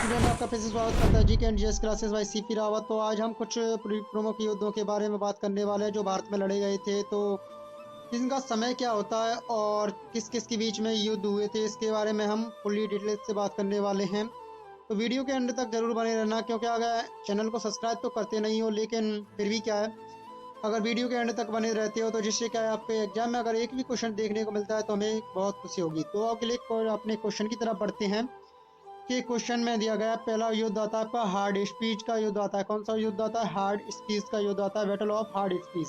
Student, आपका फिर से स्वागत करता है जी के and GS classes bye CP Rawat. तो आज हम कुछ प्रमुख युद्धों के बारे में बात करने वाले हैं जो भारत में लड़े गए थे। तो इनका समय क्या होता है और किस किस के बीच में युद्ध हुए थे, इसके बारे में हम फुल्ली डिटेल से बात करने वाले हैं। तो वीडियो के एंड तक जरूर बने रहना, क्योंकि अगर चैनल को सब्सक्राइब तो करते नहीं हो, लेकिन फिर भी क्या है, अगर वीडियो के एंड तक बने रहते हो तो जिससे क्या है, आपके एग्जाम में अगर एक भी क्वेश्चन देखने को मिलता है तो हमें बहुत खुशी होगी। तो अगले अपने क्वेश्चन की तरफ बढ़ते हैं कि क्वेश्चन में दिया गया पहला युद्ध आता है आपका हार्ड स्पीच का युद्ध आता है। कौन सा युद्ध आता है? हार्ड स्पीच का युद्ध आता है, बैटल ऑफ हार्ड स्पीच।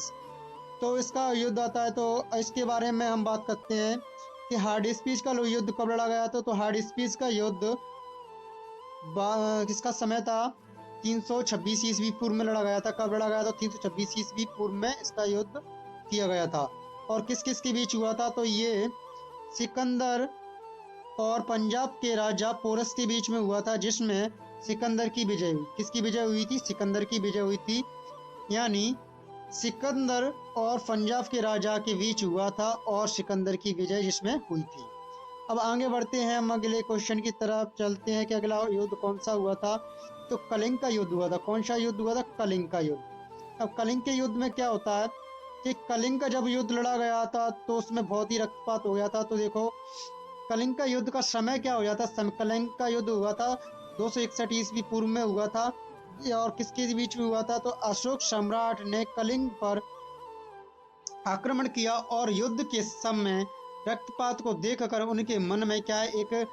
तो इसका युद्ध आता है, तो इसके बारे में हम बात करते हैं कि हार्ड स्पीच का युद्ध कब लड़ा गया था। तो हार्ड स्पीच का युद्ध किसका समय था? 326 ईस्वी पूर्व में लड़ा गया था। कब लड़ा गया था? 326 ईस्वी पूर्व में इसका युद्ध किया गया था। और किस किस के बीच हुआ था? तो ये सिकंदर और पंजाब के राजा पोरस के बीच में हुआ था, जिसमें सिकंदर की विजय हुई। किसकी विजय हुई थी? सिकंदर की विजय हुई थी। यानी सिकंदर और पंजाब के राजा के बीच हुआ था और सिकंदर की विजय जिसमें हुई थी। अब आगे बढ़ते हैं, हम अगले क्वेश्चन की तरफ चलते हैं कि अगला युद्ध कौन सा हुआ था। तो कलिंग का युद्ध हुआ था। कौन सा युद्ध हुआ था? कलिंग का युद्ध। अब कलिंग के युद्ध में क्या होता है कि कलिंग का जब युद्ध लड़ा गया था तो उसमें बहुत ही रक्तपात हो गया था। तो देखो, कलिंग का युद्ध का समय क्या हो जाता? कलिंग का युद्ध हुआ था 261 ईस्वी पूर्व में हुआ था। और किसके बीच में हुआ था? तो अशोक सम्राट ने कलिंग पर आक्रमण किया और युद्ध के समय रक्तपात को देखकर उनके मन में क्या है, एक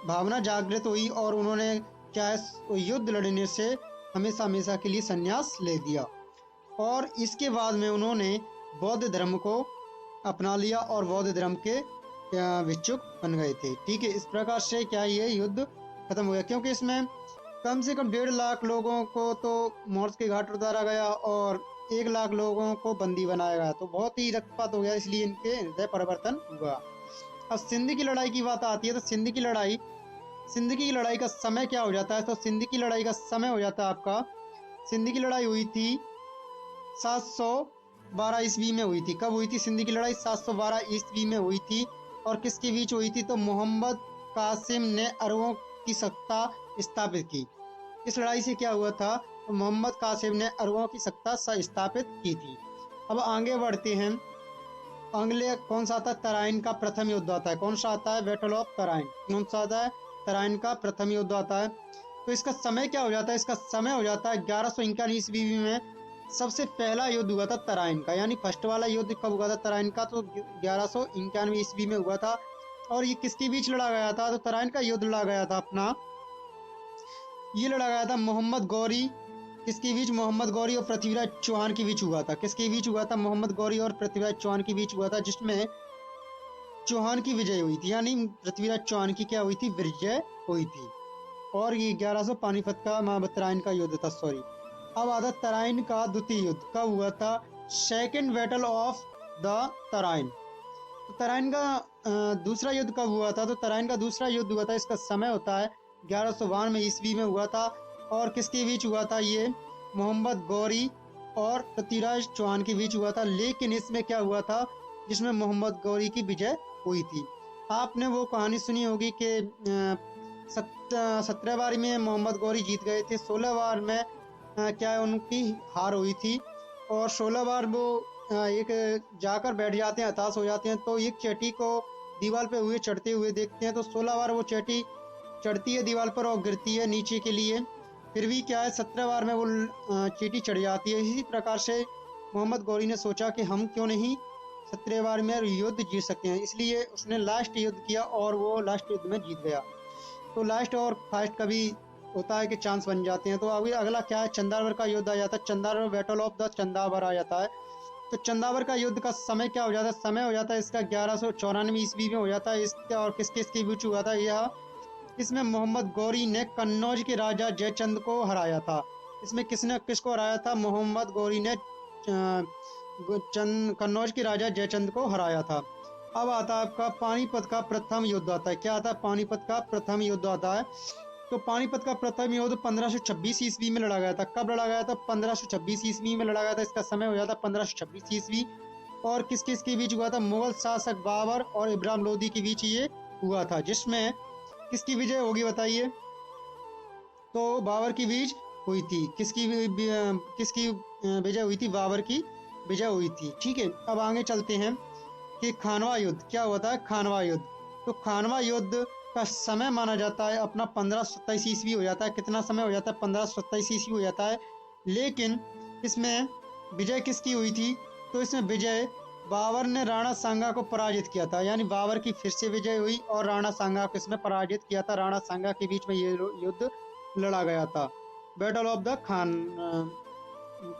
भावना जागृत हुई और उन्होंने क्या है, युद्ध लड़ने से हमेशा हमेशा के लिए संन्यास ले दिया। और इसके बाद में उन्होंने बौद्ध धर्म को अपना लिया और बौद्ध धर्म के भिक्षुक बन गए थे। ठीक है, इस प्रकार से क्या ये युद्ध खत्म हो गया, क्योंकि इसमें कम से कम 1.5 लाख लोगों को तो मौत के घाट उतारा गया और 1 लाख लोगों को बंदी बनाया गया। तो बहुत ही रक्तपात हो गया, इसलिए इनके हृदय परिवर्तन हुआ। अब सिंध की लड़ाई की बात आती है, तो सिंध की लड़ाई का समय क्या हो जाता है? तो सिंध की लड़ाई का समय हो जाता है आपका, सिंध की लड़ाई हुई थी 712 ईस्वी में हुई थी। कब हुई थी सिंध की लड़ाई? 712 ईस्वी में हुई थी। और किसके बीच हुई थी? तो मोहम्मद कासिम ने अरबों की सत्ता स्थापित की। इस लड़ाई से क्या हुआ था? तो मोहम्मद कासिम ने अरबों की सत्ता स्थापित की थी। अब आगे बढ़ते हैं, अगले कौन सा आता है? तराइन का प्रथम युद्ध आता है। कौन सा आता है? Battle of Tarain. कौन सा आता है? तराइन का प्रथम युद्ध आता है। तो इसका समय क्या हो जाता है? इसका समय हो जाता है 1151 ईस्वी में सबसे पहला युद्ध हुआ था तराइन का। यानी फर्स्ट वाला युद्ध कब हुआ था तराइन का? तो 1191 ईस्वी में हुआ था। और ये किसके बीच लड़ा गया था? तो तराइन का युद्ध लड़ा गया था अपना, ये लड़ा गया था मोहम्मद गौरी, किसके बीच? मोहम्मद गौरी और पृथ्वीराज चौहान के बीच हुआ था। किसके बीच हुआ था? मोहम्मद गौरी और पृथ्वीराज चौहान के बीच हुआ था, जिसमें चौहान की विजय हुई थी। यानी पृथ्वीराज चौहान की क्या हुई थी? विजय हुई थी। और ये 1100 पानीपत का तराइन का युद्ध था, सॉरी। अब आता तराइन का द्वितीय युद्ध कब हुआ था? Second battle of the Tarain. तो तराइन का दूसरा युद्ध कब हुआ था? तो तराइन का दूसरा युद्ध हुआ था, इसका समय होता है 1192 ईस्वी में हुआ था। और किसके बीच हुआ था? ये मोहम्मद गौरी और पृथ्वीराज चौहान के बीच हुआ था। लेकिन इसमें क्या हुआ था, जिसमें मोहम्मद गौरी की विजय हुई थी। आपने वो कहानी सुनी होगी कि 17 बार में मोहम्मद गौरी जीत गए थे, 16 बार में क्या है, उनकी हार हुई थी। और 16 बार वो एक जाकर बैठ जाते हैं, हताश हो जाते हैं। तो एक चेटी को दीवार पे हुए चढ़ते हुए देखते हैं, तो 16 बार वो चेटी चढ़ती है दीवार पर और गिरती है नीचे के लिए। फिर भी क्या है, 17 बार में वो चींटी चढ़ जाती है। इसी प्रकार से मोहम्मद गौरी ने सोचा कि हम क्यों नहीं 17 बार में युद्ध जीत सकते हैं, इसलिए उसने लास्ट युद्ध किया और वो लास्ट युद्ध में जीत गया। तो लास्ट और फास्ट कभी होता है कि चांस बन जाते हैं। तो अभी अगला क्या है? चंदावर का युद्ध आ जाता है, Chandawar battle of the Chandawar आ जाता है। तो चंदावर का युद्ध का समय क्या हो जाता है? समय हो जाता है इसका 1194 ईस्वी में हो जाता है। इसका और किस किस के बीच हुआ था यह? इसमें मोहम्मद गौरी ने कन्नौज के राजा जयचंद को हराया था। इसमें किसने किसको हराया था? मोहम्मद गौरी ने कन्नौज के राजा जयचंद को हराया था। अब आता है आपका पानीपत का प्रथम युद्ध आता है। क्या आता है? पानीपत का प्रथम युद्ध आता है। तो पानीपत का प्रथम युद्ध 1526 ईस्वी में लड़ा गया था। कब लड़ा गया था? 1526 ईस्वी में लड़ा गया था। इसका समय हो जाता 1526 ईस्वी। और किस किस के बीच हुआ था? मुगल शासक बाबर और इब्राहिम लोदी के बीच ये हुआ था, जिसमें किसकी विजय होगी बताइए? तो बाबर की बीच हुई थी, किसकी विजय हुई थी? बाबर की विजय हुई थी। ठीक है, अब आगे चलते हैं कि खानवा युद्ध क्या हुआ था। खानवा युद्ध, तो खानवा युद्ध का समय माना जाता है अपना 1527 ईस्वी हो जाता है। कितना समय हो जाता है? 1527 ईस्वी हो जाता है। लेकिन इसमें विजय किसकी हुई थी? तो इसमें विजय बाबर ने राणा सांगा को पराजित किया था, यानी बाबर की फिर से विजय हुई और राणा सांगा को इसमें पराजित किया था। राणा सांगा के बीच में ये युद्ध लड़ा गया था, बैटल ऑफ द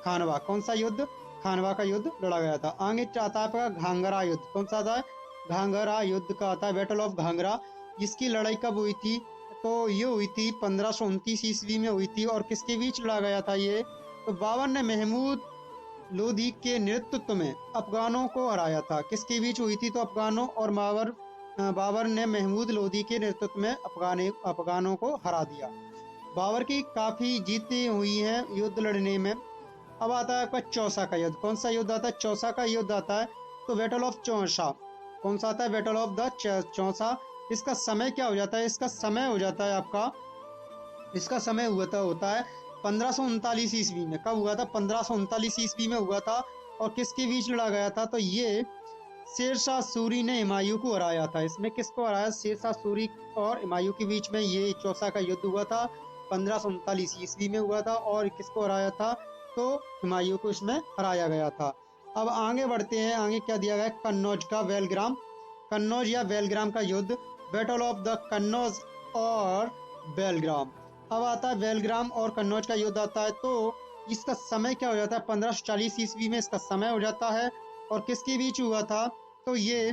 खानवा। कौन सा युद्ध? खानवा का युद्ध लड़ा गया था। आगे आता है आपका घांगरा युद्ध। कौन सा आता है? घांगरा युद्ध का आता है, बैटल ऑफ घांगरा। इसकी लड़ाई कब हुई थी? तो ये हुई थी 1529 ईस्वी में हुई थी। और किसके बीच लड़ा गया था ये? तो बाबर ने महमूद लोधी के नेतृत्व में अफगानों को हराया था। किसके बीच हुई थी? तो अफगानों और बाबर ने महमूद लोधी के नेतृत्व में अफगानों को हरा दिया। बाबर की काफी जीतें हुई हैं युद्ध लड़ने में। अब आता है आपका चौसा का युद्ध। कौन सा युद्ध आता है? चौसा का युद्ध आता है, तो बैटल ऑफ चौसा। कौन सा आता है? Battle of the Chausa. इसका समय क्या हो जाता है? इसका समय हो जाता है आपका, इसका समय होता है 1539 ईस्वी में। कब हुआ था? 1539 ईस्वी में हुआ था। और किसके बीच लड़ा गया था? तो ये शेरशाह सूरी ने हुमायूं को हराया था। इसमें किसको हराया? शेरशाह सूरी और हुमायूं के बीच में ये चौसा का युद्ध हुआ था, 1539 ईस्वी में हुआ था। और किसको हराया था? तो हुमायूं को इसमें हराया गया था। अब आगे बढ़ते हैं। आगे क्या दिया गया है? कन्नौज का बेलग्राम, कन्नौज या बेलग्राम का युद्ध, बैटल ऑफ द कन्नौज और बेलग्राम। अब आता है बेलग्राम और कन्नौज का युद्ध आता है, तो इसका समय क्या हो जाता है? 1540 ईस्वी में इसका समय हो जाता है। और किसके बीच हुआ था? तो ये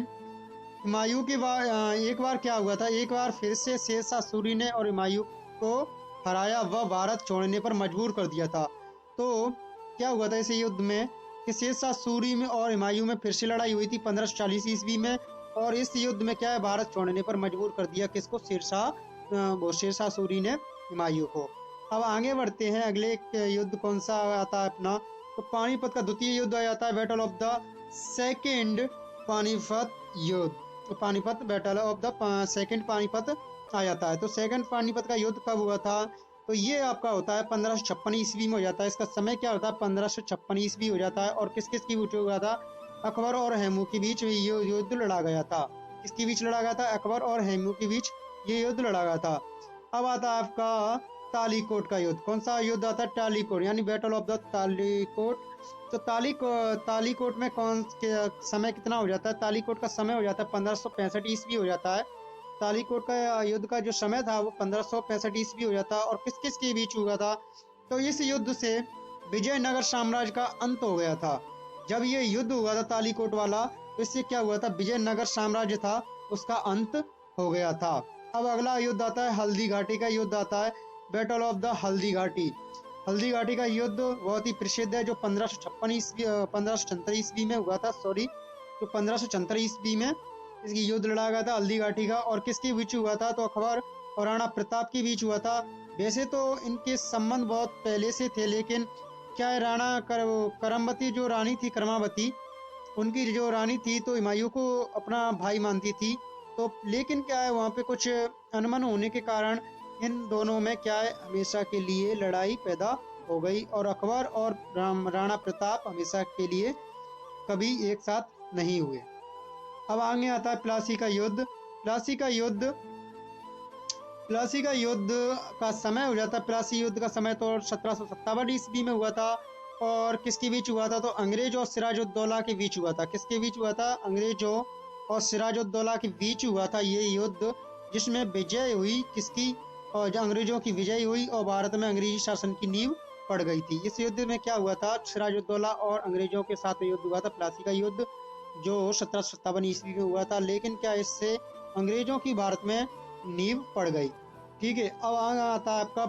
हुमायूं के बाद एक बार क्या हुआ था? एक बार फिर से शेरशाह सूरी ने और हुमायूं को हराया व भारत छोड़ने पर मजबूर कर दिया था। तो क्या हुआ था इस युद्ध में कि शेरशाह सूरी में और हुमायूं में फिर से लड़ाई हुई थी 1540 ईस्वी में। और इस युद्ध में क्या है? भारत छोड़ने पर मजबूर कर दिया किसको? शेरशाह सूरी ने हुमायूं को। अब आगे बढ़ते हैं। अगले युद्ध कौन सा आता है अपना? तो पानीपत का द्वितीय युद्ध आ जाता है, battle of the second Panipat युद्ध। तो Panipat, battle of the second Panipat आ जाता है। तो सेकंड पानीपत का युद्ध कब हुआ था? तो ये आपका होता है 1556 ईस्वी में हो जाता है। इसका समय क्या होता है? 1556 ईस्वी हो जाता है। और किस किस की बीच हुआ था? अकबर और हेमू के बीच ये युद्ध लड़ा गया था। किसके बीच लड़ा गया था? अकबर और हेमू के बीच ये युद्ध लड़ा गया था। अब आता है आपका तालीकोट का युद्ध। कौन सा युद्ध आता है? तालीकोट, यानी बैटल ऑफ द तालीकोट। तो तालीकोट में कौन के समय कितना हो जाता है? तालीकोट का समय हो जाता है 1565 ईस्वी हो जाता है। तालीकोट का युद्ध का जो समय था वो 1565 ईस्वी हो जाता है। और किस किस के बीच हुआ था? तो इस युद्ध से विजयनगर साम्राज्य का अंत हो गया था। जब ये युद्ध हुआ था तालीकोट वाला, तो इससे क्या हुआ था? विजयनगर साम्राज्य था उसका अंत हो गया था। अब अगला युद्ध आता है हल्दी घाटी का युद्ध आता है, battle of the Haldi Ghati. Haldi Ghati का युद्ध बहुत ही प्रसिद्ध है, जो 1576 ईस्वी में हुआ था। तो 1576 ईस्वी में इसकी युद्ध लड़ा गया था हल्दी घाटी का। और किसके बीच हुआ था? तो अकबर और राणा प्रताप के बीच हुआ था। वैसे तो इनके संबंध बहुत पहले से थे, लेकिन क्या है, करमवती जो रानी थी, करमावती, उनकी जो रानी थी तो हुमायूं को अपना भाई मानती थी। तो लेकिन क्या है, वहाँ पे कुछ अनबन होने के कारण इन दोनों में क्या है, हमेशा के लिए लड़ाई पैदा हो गई। और अकबर और राणा प्रताप हमेशा के लिए कभी एक साथ नहीं हुए। अब आगे आता है प्लासी का युद्ध। प्लासी का युद्ध का समय हो जाता है, प्लासी युद्ध का समय तो 1757 ईस्वी में हुआ था। और किसके बीच हुआ था? तो अंग्रेज और सिराजुद्दौला के बीच हुआ था। किसके बीच हुआ था? अंग्रेजों और सिराजुद्दौला के बीच हुआ था ये युद्ध, जिसमें विजय हुई किसकी? और जो अंग्रेजों की विजय हुई और भारत में अंग्रेजी शासन की नींव पड़ गई थी। इस युद्ध में क्या हुआ था? सिराजुद्दौला और अंग्रेजों के साथ युद्ध हुआ था, प्लासी का युद्ध, जो 1757 ईस्वी में हुआ था। लेकिन क्या इससे अंग्रेजों की भारत में नींव पड़ गई। ठीक है, अब आगे आता है आपका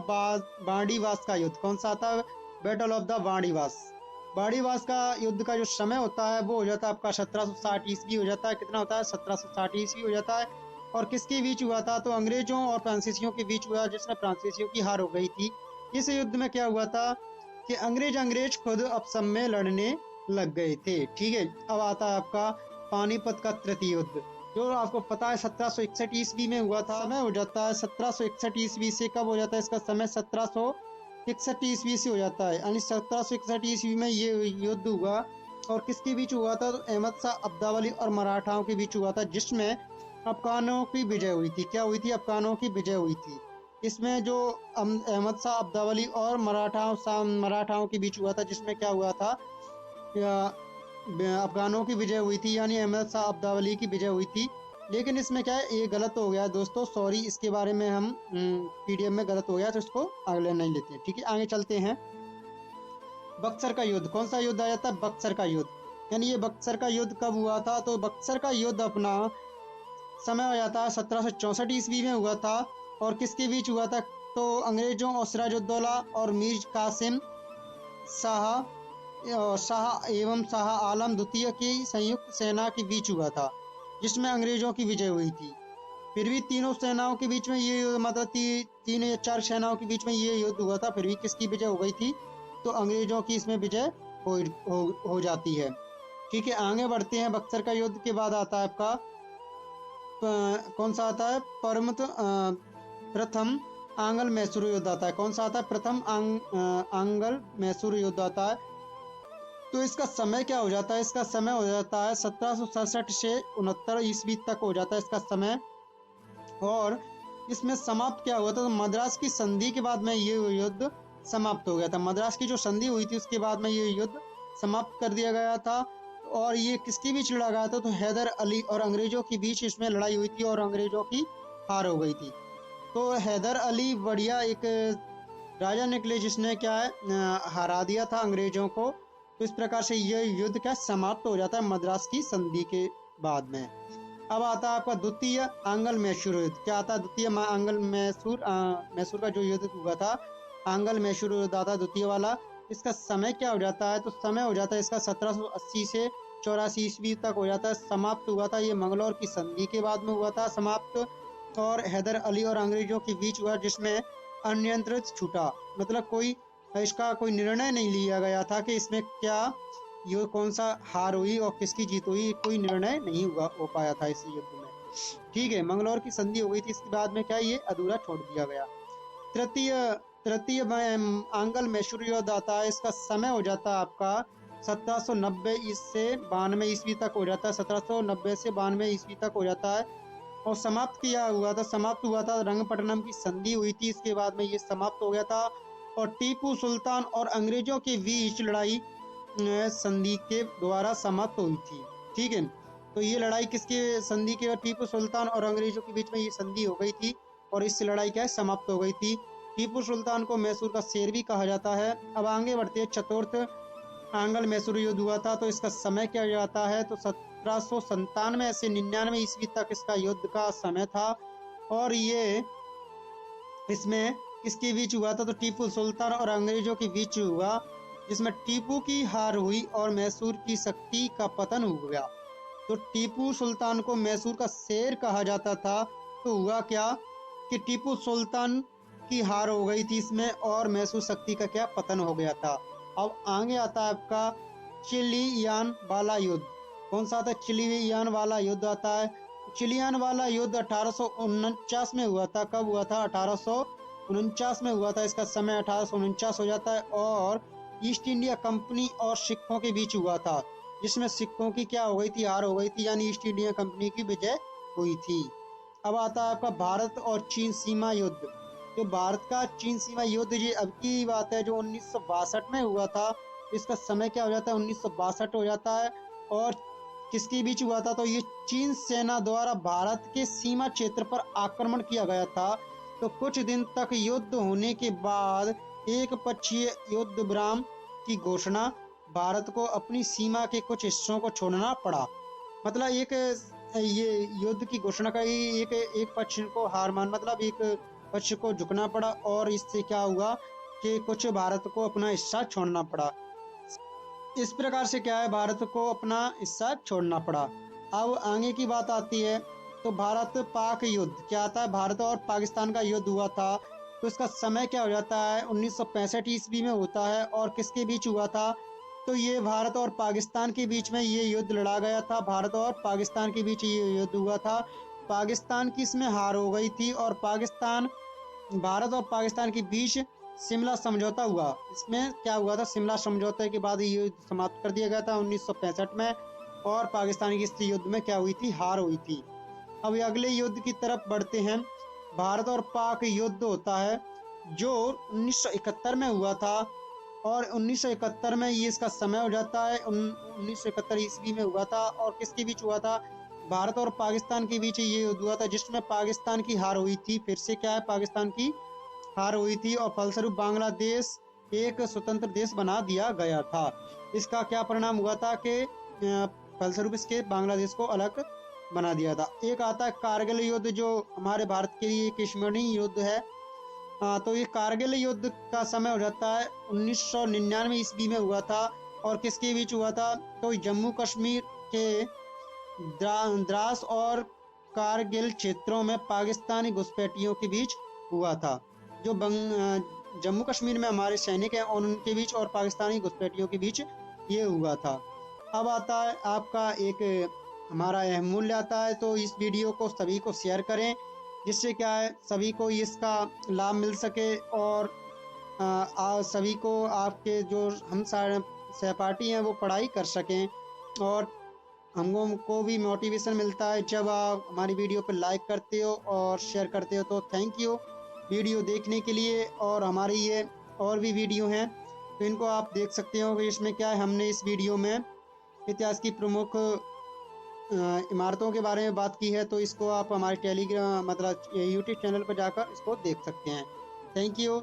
बांडीवास का युद्ध। कौन सा आता है? Battle of the Wandiwash. Wandiwash का युद्ध का जो समय होता है वो हो जाता है आपका 1760 ईस्वी हो जाता है। कितना होता है? 1760 ईस्वी हो जाता है। और किसके बीच हुआ था? तो अंग्रेजों और फ्रांसीसियों के बीच हुआ, जिसमें फ्रांसीसियों की हार हो गई थी। इस युद्ध में क्या हुआ था कि अंग्रेज खुद आपस में लड़ने लग गए थे। ठीक है, अब आता है आपका पानीपत का तृतीय युद्ध। जो आपको पता है 1761 ईस्वी में हुआ था। समय हो जाता है 1761 ईस्वी से। कब हो जाता है इसका समय? 1761 ईस्वी से हो जाता है, यानी 1761 ईस्वी में ये युद्ध हुआ। और किसके बीच हुआ था? तो अहमद शाह अब्दावली और मराठाओं के बीच हुआ था, जिसमें अफगानों की विजय हुई थी। क्या हुई थी? अफगानों की विजय हुई थी। इसमें जो अहमद शाह अब्दावली और मराठाओं के बीच हुआ था, जिसमें क्या हुआ था? अफगानों की विजय हुई थी, यानी अहमद शाह अब्दावली की विजय हुई थी। लेकिन इसमें क्या है, ये गलत हो गया दोस्तों, सॉरी, इसके बारे में हम पीडीएफ में गलत हो गया, तो इसको अगले नहीं लेते हैं। ठीक है, आगे चलते हैं। बक्सर का युद्ध, कौन सा युद्ध आया था? बक्सर का युद्ध। यानी ये बक्सर का युद्ध कब हुआ था? तो बक्सर का युद्ध अपना समय हो जाता है 1764 ईस्वी में हुआ था। और किसके बीच हुआ था? तो अंग्रेजों और सिराजुद्दौला और मीर कासिम शाह एवं शाह आलम द्वितीय की संयुक्त सेना के बीच हुआ था, जिसमें अंग्रेजों की विजय हुई थी। फिर भी तीनों सेनाओं के बीच में ये मतलब तीन या चार सेनाओं के बीच में ये युद्ध हुआ था, फिर भी किसकी विजय हो गई थी? तो अंग्रेजों की इसमें विजय हो जाती है। ठीक है, आगे बढ़ते हैं। बक्सर का युद्ध के बाद आता है आपका कौन सा आता है? प्रथम आंगल मैसूर युद्ध आता है। कौन सा आता है? प्रथम आंगल मैसूर युद्ध आता है। तो इसका समय क्या हो जाता है? इसका समय हो जाता है 1767 से 69 ईस्वी तक हो जाता है इसका समय। और इसमें समाप्त क्या हुआ था? तो मद्रास की संधि के बाद में ये युद्ध समाप्त हो गया था। मद्रास की जो संधि हुई थी उसके बाद में ये युद्ध समाप्त कर दिया गया था। और ये किसके बीच लड़ा गया था? तो हैदर अली और अंग्रेजों के बीच इसमें लड़ाई हुई थी और अंग्रेजों की हार हो गई थी। तो हैदर अली बढ़िया एक राजा निकले, जिसने क्या है हरा दिया था अंग्रेजों को। तो इस प्रकार से यह युद्ध क्या समाप्त हो जाता है मद्रास की संधि के बाद में। अब आता है आपका द्वितीय आंगल मैसूर युद्ध। क्या आता है? द्वितीय आंगल मैसूर का जो युद्ध हुआ था, आंगल मैसूर युद्ध आता है द्वितीय वाला। इसका समय क्या हो जाता है? तो समय हो जाता है इसका 1780 से 84 ईस्वी तक हो जाता है। समाप्त हुआ था ये मंगलौर की संधि के बाद में हुआ था समाप्त। और हैदर अली और अंग्रेजों के बीच हुआ, जिसमें अनियंत्रित छूटा, मतलब इसका कोई निर्णय नहीं लिया गया था कि इसमें क्या ये कौन सा हार हुई और किसकी जीत हुई, कोई निर्णय नहीं हो पाया था इस युद्ध में। ठीक है, मंगलौर की संधि हो गई थी, इसके बाद में क्या ये अधूरा छोड़ दिया गया। तृतीय तृतीय आंगल मैसूर युद्ध आता है। इसका समय हो जाता है आपका 1790 से 92 ईस्वी तक हो जाता है। 1790 से 92 ईस्वी तक हो जाता है। और समाप्त हुआ था रंगपट्टनम की संधि हुई थी, इसके बाद में ये समाप्त हो गया था। और टीपू सुल्तान और अंग्रेजों के बीच लड़ाई संधि के द्वारा समाप्त हुई थी। ठीक है, तो ये लड़ाई किसके संधि के? टीपू सुल्तान और अंग्रेजों के बीच में ये संधि हो गई थी और इससे लड़ाई क्या है समाप्त हो गई थी। टीपू सुल्तान को मैसूर का शेर भी कहा जाता है। अब आगे बढ़ते हैं। चतुर्थ आंगल मैसूर युद्ध हुआ था। तो इसका समय क्या जाता है? तो 1797 से 99 ईस्वी तक इसका युद्ध का समय था। और ये इसमें किसके बीच हुआ था? तो टीपू सुल्तान और अंग्रेजों के बीच हुआ, जिसमें टीपू की हार हुई और मैसूर की शक्ति का पतन हो गया। तो टीपू सुल्तान को मैसूर का शेर कहा जाता था। तो हुआ क्या कि टीपू सुल्तान की हार हो गई थी इसमें और मैसूर शक्ति का क्या पतन हो गया था। अब आगे आता है आपका चिलियान वाला युद्ध। कौन सा आता है? चिलियान वाला युद्ध आता है। चिलियान वाला युद्ध 1849 में हुआ था। कब हुआ था? 1849 में हुआ था। इसका समय 1849 हो जाता है। और ईस्ट इंडिया कंपनी और सिखों के बीच हुआ था, जिसमें सिखों की क्या हो गई थी? हार हो गई थी, यानी ईस्ट इंडिया कंपनी की विजय हुई थी। अब आता है आपका भारत और चीन सीमा युद्ध। जो भारत का चीन सीमा युद्ध, ये अब की बात है, जो 1962 में हुआ था। इसका समय क्या हो जाता है? 1962 हो जाता है। और किसके बीच हुआ था? तो ये चीन सेना द्वारा भारत के सीमा क्षेत्र पर आक्रमण किया गया था। तो कुछ दिन तक युद्ध होने के बाद एक पक्षीय युद्ध विराम की घोषणा, भारत को अपनी सीमा के कुछ हिस्सों को छोड़ना पड़ा। मतलब ये युद्ध की घोषणा का एक पक्ष को हार मान, मतलब एक पक्ष को झुकना पड़ा। और इससे क्या हुआ कि कुछ भारत को अपना हिस्सा छोड़ना पड़ा। इस प्रकार से क्या है, भारत को अपना हिस्सा छोड़ना पड़ा। अब आगे की बात आती है। तो भारत पाक युद्ध क्या आता है? भारत और पाकिस्तान का युद्ध हुआ था। तो इसका समय क्या हो जाता है? 1965 ईस्वी में होता है। और किसके बीच हुआ था? तो ये भारत और पाकिस्तान के बीच में ये युद्ध लड़ा गया था। भारत और पाकिस्तान के बीच ये युद्ध हुआ था। पाकिस्तान की इसमें हार हो गई थी और भारत और पाकिस्तान के बीच शिमला समझौता हुआ। इसमें क्या हुआ था, शिमला समझौते के बाद ये युद्ध समाप्त कर दिया गया था 1965 में, और पाकिस्तान की इस युद्ध में क्या हुई थी, हार हुई थी। अब अगले युद्ध की तरफ बढ़ते हैं। भारत और पाक युद्ध होता है जो 1971 में हुआ था, और 1971 में ये इसका समय हो जाता है। 1971 ईस्वी में हुआ था, और किसके बीच हुआ था, भारत और पाकिस्तान के बीच ये युद्ध हुआ था, जिसमें पाकिस्तान की हार हुई थी। फिर से क्या है, पाकिस्तान की हार हुई थी, और फलस्वरूप बांग्लादेश एक स्वतंत्र देश बना दिया गया था। इसका क्या परिणाम हुआ था कि फलस्वरूप इसके बांग्लादेश को अलग बना दिया था। एक आता है कारगिल युद्ध, जो हमारे भारत के लिए एक स्मरणीय युद्ध है। तो ये कारगिल युद्ध का समय हो जाता है 1999 ईस्वी में हुआ था, और किसके बीच हुआ था, तो जम्मू कश्मीर के द्रास और कारगिल क्षेत्रों में पाकिस्तानी घुसपैठियों के बीच हुआ था। जो जम्मू कश्मीर में हमारे सैनिक हैं और उनके बीच और पाकिस्तानी घुसपैठियों के बीच ये हुआ था। अब आता है आपका एक हमारा अहम मूल्य आता है। तो इस वीडियो को सभी को शेयर करें, जिससे क्या है सभी को इसका लाभ मिल सके, और सभी को आपके जो हम सहपाठी हैं वो पढ़ाई कर सकें, और हमको भी मोटिवेशन मिलता है जब आप हमारी वीडियो पर लाइक करते हो और शेयर करते हो। तो थैंक यू वीडियो देखने के लिए। और हमारी ये और भी वीडियो हैं, तो इनको आप देख सकते हो कि इसमें क्या है, हमने इस वीडियो में इतिहास की प्रमुख इमारतों के बारे में बात की है। तो इसको आप हमारे टेलीग्राम मतलब यूट्यूब चैनल पर जाकर इसको देख सकते हैं। Thank you.